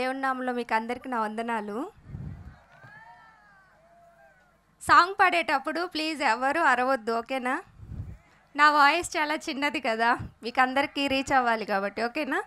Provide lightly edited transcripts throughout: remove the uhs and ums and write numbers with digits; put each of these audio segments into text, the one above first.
దేవుని నామములో మీకు అందరికీ నా వందనాలు. సాంగ్ పాడేటప్పుడు ప్లీజ్ ఎవరు అరవద్దు, ఓకేనా? నా వాయిస్ చాలా చిన్నది కదా, మీకు అందరికీ రీచ్ అవ్వాలి కాబట్టి, ఓకేనా?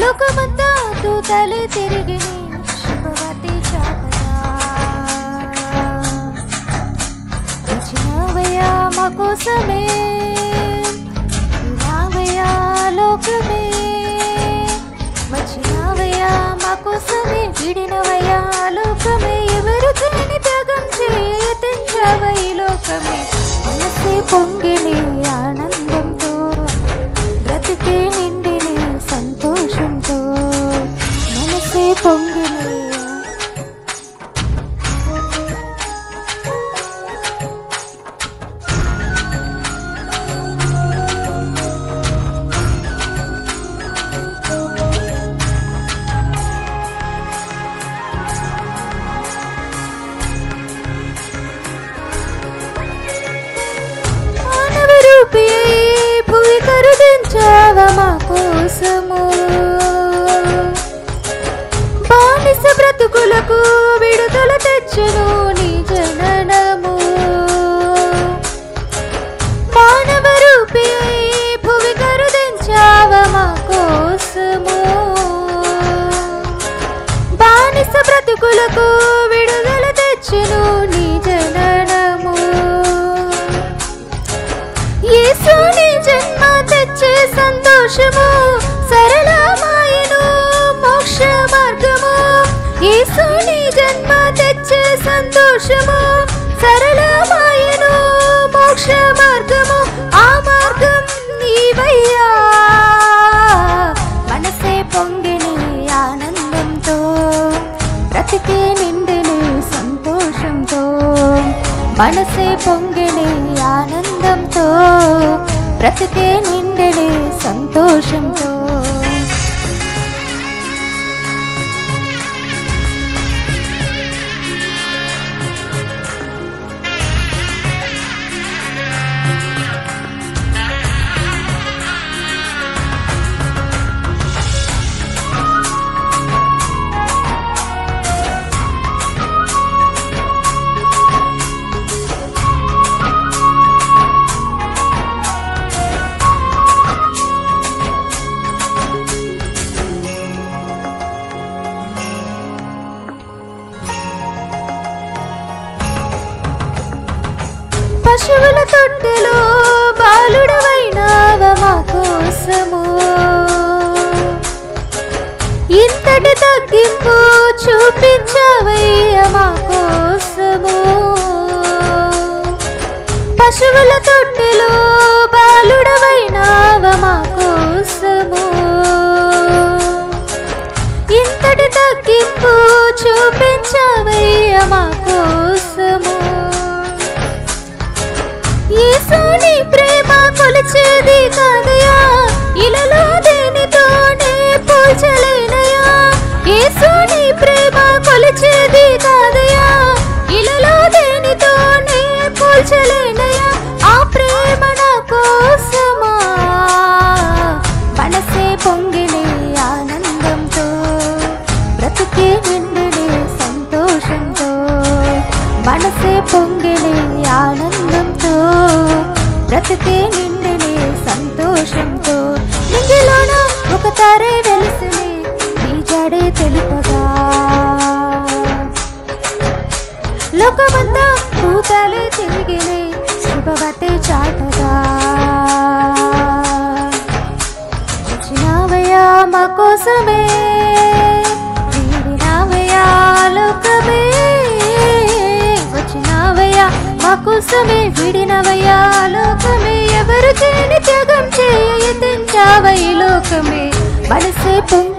లోకమంతా తూతలే తిరిగిని శుభవతి చాపదా వచ్చినవయ్యా మా కోసమే, రావయ్యా లోకమే, వచ్చినవయ్యా మా కోసమే, విడినవయ్యా లోకమే, ఎవరు చేయని త్యాగం చేయించవై లోకమే, మనసే పొంగిని ఆనందంతో బ్రతికే నిండిని సంతోషంతో, మనసే పొంగిని భూమి కరుదించావ మా కోసము, బానిస బ్రతుకులకు విడుదల తెచ్చును నీ జననము, మానవ రూపి భూమి కరుదించావ మా కోసము, బానిస బ్రతుకులకు విడుదల తెచ్చును నీ జననము, యేసుని జన్మ తెచ్చే సంతోషము సరళమాయను మోక్ష మార్గము, యేసుని జన్మ తెచ్చే సంతోషము సరళమాయను మోక్ష మార్గము, ఆ మార్గం నీవయ్యా, మనసే పొంగిని ఆనందంతో బ్రతికే నిండిని సంతోషంతో, మనసే పొంగిని ఆనందంతో బ్రతికే నిండిని సంతోషంతో. పశువుల తొట్టెలో బాలుడవైనావ మా కోసము, ఇంతటి తగ్గింపు చూపించవయ్య మా కోసము, పశువుల తొట్టెలో బాలుడవైనావ మా కోసము, ఇంతటి తగ్గింపు చూపించవయ్య మా కోసము, యేసుని ప్రేమ కొలిచేది కాదయా, ఇలలో దేనితోనే పోల్చలేనయా, యేసుని ప్రేమ కొలిచేది కాదయా, ఇలలో దేనితోనే పోల్చలేనయా, ఆ ప్రేమ నా కోసమా, మనసే పొంగిని ఆనందంతో బ్రతికే నిండిని సంతోషంతో, మనసే పొంగిని ఆనందంతో బ్రతికే నిండిని సంతోషంతో, నింగిలోన ఒక తారే వెలిసిని నీ జాడే తెలుపగా. లోకమంతా భూతాలే తిరిగినే శుభవతే చాటగా వచ్చినావయ్యా మా కోసమే వీడినావయ్యా లోకమే వచ్చినావయ్యా మా కోసమే విడినవయ్యా లోకమే ఎవరికైనా త్యాగం చేయ యత్నించావై లోకమే మనసే పొంగి